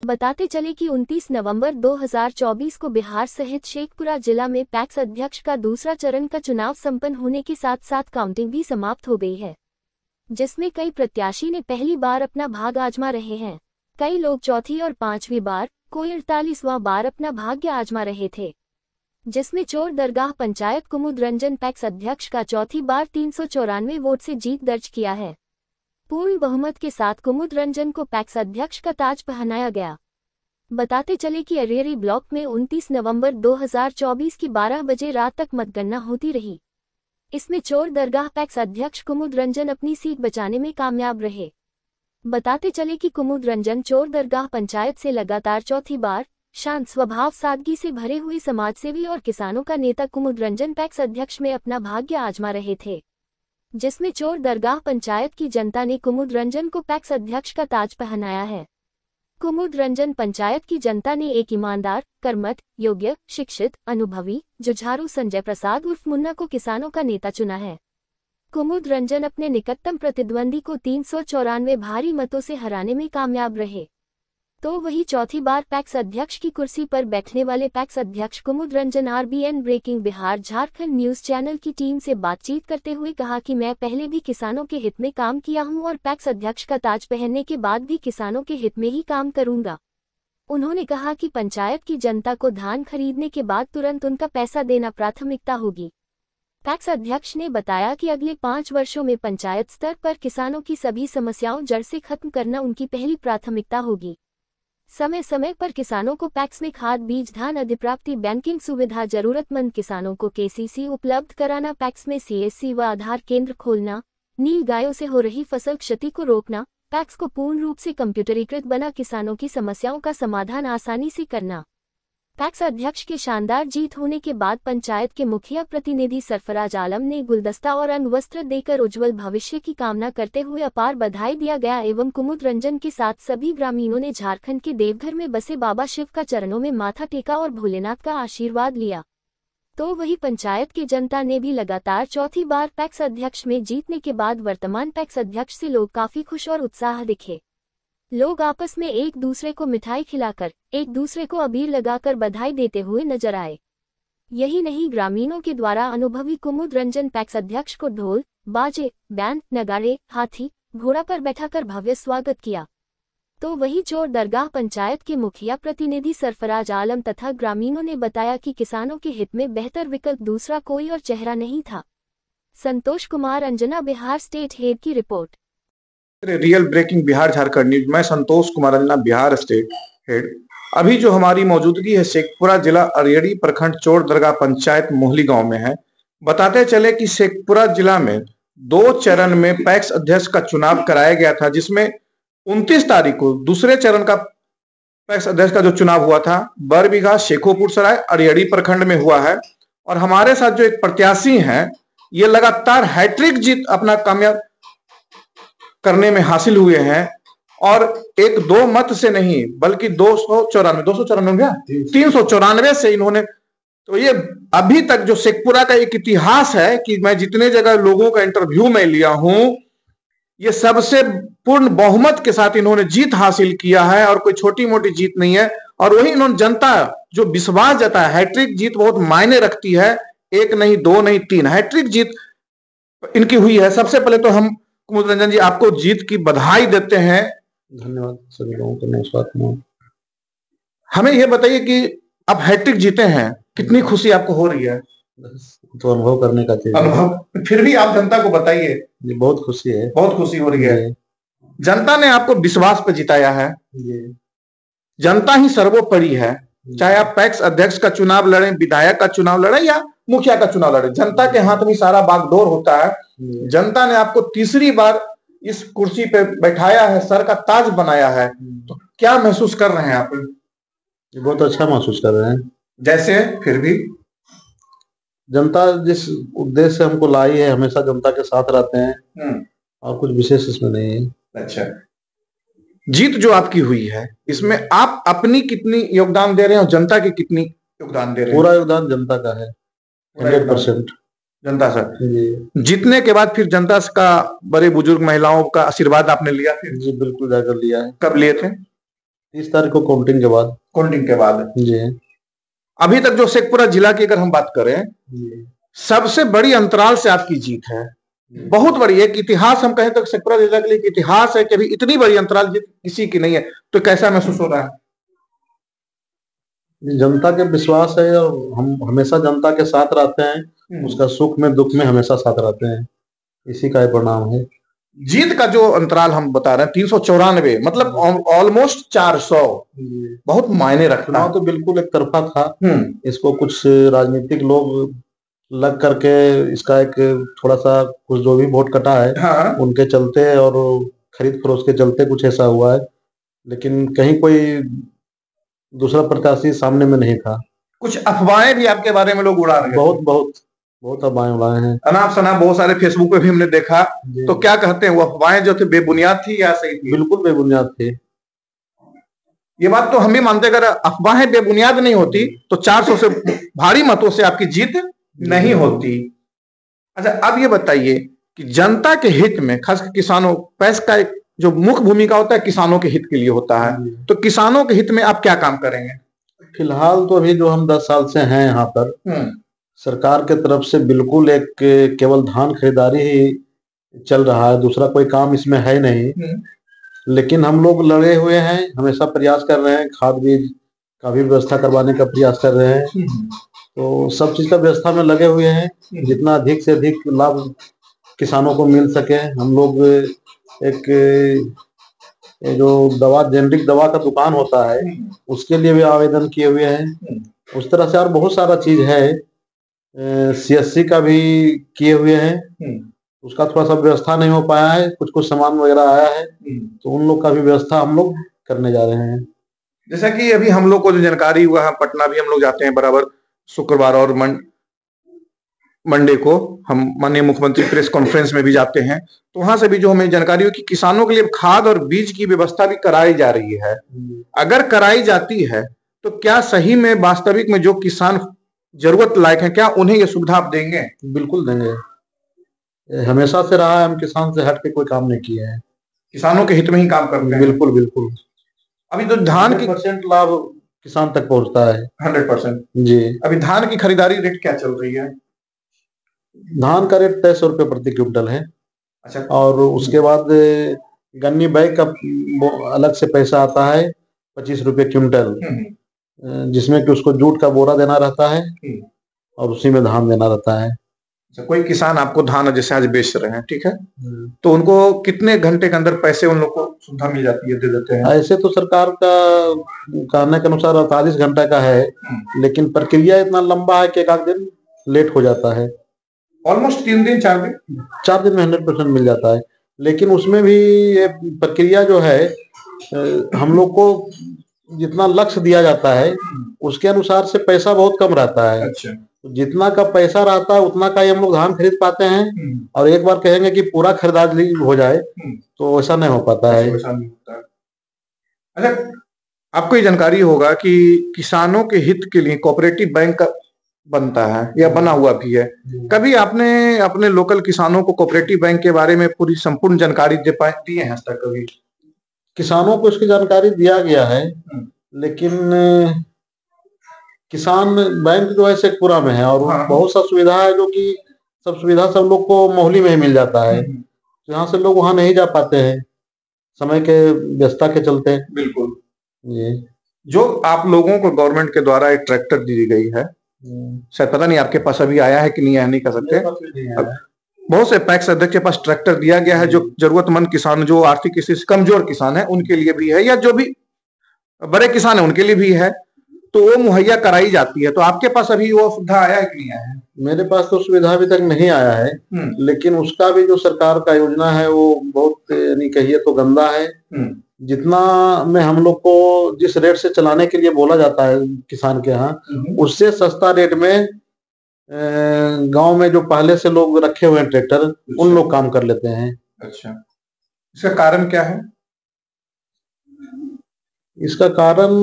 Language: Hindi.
बताते चले कि 29 नवंबर 2024 को बिहार सहित शेखपुरा जिला में पैक्स अध्यक्ष का दूसरा चरण का चुनाव संपन्न होने के साथ साथ काउंटिंग भी समाप्त हो गई है, जिसमें कई प्रत्याशी ने पहली बार अपना भाग आजमा रहे हैं। कई लोग चौथी और पांचवी बार, कोई 48वां बार अपना भाग्य आजमा रहे थे, जिसमें चोर दरगाह पंचायत कुमुद रंजन पैक्स अध्यक्ष का चौथी बार 394 वोट से जीत दर्ज किया है। पूर्ण बहुमत के साथ कुमुद रंजन को पैक्स अध्यक्ष का ताज पहनाया गया। बताते चले कि अरेरी ब्लॉक में 29 नवंबर 2024 की 12 बजे रात तक मतगणना होती रही। इसमें चोर दरगाह पैक्स अध्यक्ष कुमुद रंजन अपनी सीट बचाने में कामयाब रहे। बताते चले कि कुमुद रंजन चोर दरगाह पंचायत से लगातार चौथी बार शांत स्वभाव, सादगी से भरे हुए समाजसेवी और किसानों का नेता कुमुद रंजन पैक्स अध्यक्ष में अपना भाग्य आजमा रहे थे, जिसमें चोर दरगाह पंचायत की जनता ने कुमुद रंजन को पैक्स अध्यक्ष का ताज पहनाया है। कुमुद रंजन पंचायत की जनता ने एक ईमानदार, कर्मठ, योग्य, शिक्षित, अनुभवी, जुझारू संजय प्रसाद उर्फ मुन्ना को किसानों का नेता चुना है। कुमुद रंजन अपने निकटतम प्रतिद्वंदी को 394 भारी मतों से हराने में कामयाब रहे। तो वही चौथी बार पैक्स अध्यक्ष की कुर्सी पर बैठने वाले पैक्स अध्यक्ष Kumud Ranjan RBN breaking Bihar Jharkhand news channel की टीम से बातचीत करते हुए कहा कि मैं पहले भी किसानों के हित में काम किया हूं और पैक्स अध्यक्ष का ताज पहनने के बाद भी किसानों के हित में ही काम करूंगा। उन्होंने कहा कि पंचायत की जनता को धान खरीदने के बाद तुरंत उनका पैसा देना प्राथमिकता होगी। पैक्स अध्यक्ष ने बताया कि अगले 5 वर्षों में पंचायत स्तर पर किसानों की सभी समस्याओं जड़ से खत्म करना उनकी पहली प्राथमिकता होगी। समय समय पर किसानों को पैक्स में खाद, बीज, धान अधिप्राप्ति, बैंकिंग सुविधा, जरूरतमंद किसानों को KCC उपलब्ध कराना, पैक्स में CSC व आधार केंद्र खोलना, नील गायों से हो रही फसल क्षति को रोकना, पैक्स को पूर्ण रूप से कंप्यूटरीकृत बना किसानों की समस्याओं का समाधान आसानी से करना। पैक्स अध्यक्ष के शानदार जीत होने के बाद पंचायत के मुखिया प्रतिनिधि सरफराज आलम ने गुलदस्ता और अण्वस्त्र देकर उज्जवल भविष्य की कामना करते हुए अपार बधाई दिया गया एवं कुमुद रंजन के साथ सभी ग्रामीणों ने झारखंड के देवघर में बसे बाबा शिव का चरणों में माथा टेका और भोलेनाथ का आशीर्वाद लिया। तो वही पंचायत की जनता ने भी लगातार चौथी बार पैक्स अध्यक्ष में जीतने के बाद वर्तमान पैक्स अध्यक्ष से लोग काफी खुश और उत्साह दिखे। लोग आपस में एक दूसरे को मिठाई खिलाकर, एक दूसरे को अबीर लगाकर बधाई देते हुए नजर आए। यही नहीं, ग्रामीणों के द्वारा अनुभवी कुमुद रंजन पैक्स अध्यक्ष को ढोल, बाजे, बैंड, नगाड़े, हाथी, घोड़ा पर बैठाकर भव्य स्वागत किया। तो वही चोर दरगाह पंचायत के मुखिया प्रतिनिधि सरफराज आलम तथा ग्रामीणों ने बताया कि किसानों के हित में बेहतर विकल्प दूसरा कोई और चेहरा नहीं था। संतोष कुमार अंजना, बिहार स्टेट हेड की report. Real breaking Bihar Jharkhand news, मैं संतोष कुमार अंजना, बिहार स्टेट हेड। अभी जो हमारी मौजूदगी है शेखपुरा जिला अरियरी प्रखंड चोर दरगाह पंचायत मोहली गांव में है। बताते चले कि शेखपुरा जिला में 2 चरण में पैक्स अध्यक्ष का चुनाव कराया गया था, जिसमें 29 तारीख को दूसरे चरण का पैक्स अध्यक्ष का जो चुनाव हुआ था बरबीघा शेखोपुर सराय अरियरी प्रखंड में हुआ है। और हमारे साथ जो एक प्रत्याशी हैं, ये लगातार हैट्रिक जीत अपना कामयाब करने में हासिल हुए हैं और 1-2 मत से नहीं बल्कि 394 से इन्होंने, तो ये अभी तक जो शेखपुरा का एक इतिहास है कि मैं जितने जगह लोगों का इंटरव्यू में लिया हूं, ये सबसे पूर्ण बहुमत के साथ इन्होंने जीत हासिल किया है और कोई छोटी मोटी जीत नहीं है। और वही इन्होंने जनता जो विश्वास जताया, हैट्रिक जीत बहुत मायने रखती है, 1 नहीं 2 नहीं 3 हैट्रिक जीत इनकी हुई है। सबसे पहले तो हम कुमुद रंजन जी आपको जीत की बधाई देते हैं। धन्यवाद सभी लोगों को नमस्कार। हमें यह बताइए कि आप हैट्रिक जीते हैं, कितनी खुशी आपको हो रही है? तो अनुभव करने का चाहिए। अनुभव फिर भी आप जनता को बताइए। जी बहुत खुशी है, बहुत खुशी हो रही है। जनता ने आपको विश्वास पे जिताया है। जनता ही सर्वोपरि है। चाहे आप पैक्स अध्यक्ष का चुनाव लड़े, विधायक का चुनाव लड़े या मुखिया का चुनाव लड़े, जनता के हाथ में सारा बागडोर होता है। जनता ने आपको तीसरी बार इस कुर्सी पे बैठाया है, सर का ताज बनाया है, तो क्या महसूस कर रहे हैं आप? बहुत अच्छा महसूस कर रहे हैं। जैसे फिर भी जनता जिस उद्देश्य से हमको लाई है, हमेशा जनता के साथ रहते हैं और कुछ विशेष इसमें नहीं है। अच्छा, जीत जो आपकी हुई है, इसमें आप अपनी कितनी योगदान दे रहे हैं और जनता की कितनी योगदान दे रहे हैं? पूरा योगदान जनता का है, 100% जनता सर। जीतने के बाद फिर जनता का, बड़े बुजुर्ग महिलाओं का आशीर्वाद आपने लिया? फिर जी बिल्कुल जाकर लिया है। कब लिए थे? 30 तारीख को काउंटिंग के बाद। काउंटिंग के बाद जी। अभी तक जो शेखपुरा जिला की अगर हम बात करें, सबसे बड़ी अंतराल से आपकी जीत है, बहुत बड़ी एक इतिहास हम कहें तो शेखपुरा जिला के लिए एक इतिहास है कि अभी इतनी बड़ी अंतराल जीत किसी की नहीं है। तो कैसा महसूस हो रहा है? जनता के विश्वास है और हम हमेशा जनता के साथ रहते हैं, उसका सुख में दुख में हमेशा साथ रहते हैं, इसी का परिणाम है। जीत का जो अंतराल हम बता रहे हैं 394, मतलब ऑलमोस्ट 400, बहुत मायने रखता है। चुनाव तो बिल्कुल एक तरफा था। इसको कुछ राजनीतिक लोग लग करके इसका एक थोड़ा सा कुछ जो भी वोट कटा है, हाँ। उनके चलते और खरीद फरोख्त के चलते कुछ ऐसा हुआ है, लेकिन कहीं कोई दूसरा प्रत्याशी सामने में नहीं था। कुछ अफवाहें भी आपके बारे में लोग उड़ा रहे हैं। बहुत अफवाहें उड़ाए हैं, अनाप शनाप बहुत सारे फेसबुक पे भी हमने देखा। तो क्या कहते हैं, वो अफवाहें जो थे बेबुनियाद थी या सही थी? बिल्कुल बेबुनियाद थी। ये बात तो हम भी मानते हैं, अगर अफवाहें बेबुनियाद नहीं होती तो 400 से भारी मतों से आपकी जीत नहीं होती। अच्छा, अब ये बताइए कि जनता के हित में, खासकर किसानों, पैस का एक जो मुख्य भूमिका होता है किसानों के हित के लिए होता है, तो किसानों के हित में आप क्या काम करेंगे? फिलहाल तो अभी जो हम 10 साल से हैं यहाँ पर, सरकार के तरफ से बिल्कुल एक केवल धान खरीदारी ही चल रहा है, दूसरा कोई काम इसमें है नहीं। लेकिन हम लोग लगे हुए हैं, हमेशा प्रयास कर रहे हैं, खाद बीज का भी व्यवस्था करवाने का प्रयास कर रहे हैं, तो सब चीज का व्यवस्था में लगे हुए हैं, जितना अधिक से अधिक लाभ किसानों को मिल सके। हम लोग एक जो दवा, जेनरिक दवा का दुकान होता है, उसके लिए भी आवेदन किए हुए हैं। उस तरह से और बहुत सारा चीज है, CSC का भी किए हुए हैं, उसका थोड़ा सा व्यवस्था नहीं हो पाया है, कुछ सामान वगैरह आया है, तो उन लोग का भी व्यवस्था हम लोग करने जा रहे हैं। जैसा कि अभी हम लोग को जो जानकारी हुआ है, पटना भी हम लोग जाते हैं बराबर शुक्रवार और मंडे को, हम माननीय मुख्यमंत्री प्रेस कॉन्फ्रेंस में भी जाते हैं, तो वहां से भी जो हमें जानकारी हुई कि किसानों के लिए खाद और बीज की व्यवस्था भी कराई जा रही है। अगर कराई जाती है तो क्या सही में वास्तविक में जो किसान जरूरत लायक है, क्या उन्हें ये सुविधा आप देंगे? बिल्कुल देंगे, हमेशा से रहा है, हम किसान से हट के कोई काम नहीं किए हैं, किसानों के हित में ही काम करते हैं। बिल्कुल बिल्कुल। अभी तो धान की 100% लाभ किसान तक पहुंचता है। 100% जी। अभी धान की खरीदारी रेट क्या चल रही है? धान का रेट 2300 रुपये प्रति क्विंटल है। अच्छा। और उसके बाद गन्नी बैग का अलग से पैसा आता है 25 रुपये क्विंटल, जिसमें कि उसको जूट का बोरा देना रहता है और उसी में धान देना रहता है। अच्छा, कोई किसान आपको धान जैसे आज बेच रहे हैं, ठीक है, तो उनको कितने घंटे के अंदर पैसे उन लोग को सुविधा मिल जाती है, दे देते हैं? ऐसे तो सरकार का कहने के अनुसार 48 घंटा का है, लेकिन प्रक्रिया इतना लंबा है कि एक आध दिन लेट हो जाता है। ऑलमोस्ट 3 दिन 4 दिन 4 दिन में 100% मिल जाता है, लेकिन उसमें भी ये प्रक्रिया जो है, हम लोग को जितना लक्ष्य दिया जाता है उसके अनुसार से पैसा बहुत कम रहता है। अच्छा। तो जितना का पैसा रहता है उतना का ही हम लोग धान खरीद पाते हैं, और एक बार कहेंगे कि पूरा खरीदारी हो जाए तो ऐसा नहीं हो पाता है। अच्छा, आपको ये जानकारी होगा कि किसानों के हित के लिए कोऑपरेटिव बैंक का बनता है या बना हुआ भी है। कभी आपने अपने लोकल किसानों को कोऑपरेटिव बैंक के बारे में पूरी संपूर्ण जानकारी दिए हैं आज तक? कभी किसानों को इसकी जानकारी दिया गया है, लेकिन किसान बैंक जो है शेखपुरा में है, और बहुत सा सुविधा है जो कि सब सुविधा सब लोग को मोहली में ही मिल जाता है, तो यहाँ से लोग वहां नहीं जा पाते हैं समय के व्यस्तता के चलते। बिल्कुल। ये जो आप लोगों को गवर्नमेंट के द्वारा एक ट्रैक्टर दी गई है, शायद पता नहीं आपके पास अभी आया है कि नहीं आया, नहीं कह सकते। बहुत से पैक्स अध्यक्ष के पास ट्रैक्टर दिया गया है, जो जरूरतमंद किसान, जो आर्थिक स्थिति से कमजोर किसान है उनके लिए भी है, या जो भी बड़े किसान है उनके लिए भी है, तो वो मुहैया कराई जाती है। तो आपके पास अभी वो सुविधा आया है कि नहीं आया है? मेरे पास तो सुविधा अभी तक नहीं आया है, लेकिन उसका भी जो सरकार का योजना है वो बहुत यानी कहिए तो गंदा है। जितना में हम लोग को जिस रेट से चलाने के लिए बोला जाता है किसान के यहाँ, उससे सस्ता रेट में गांव में जो पहले से लोग रखे हुए हैं ट्रैक्टर, उन लोग काम कर लेते हैं। अच्छा, इसका कारण क्या है? इसका कारण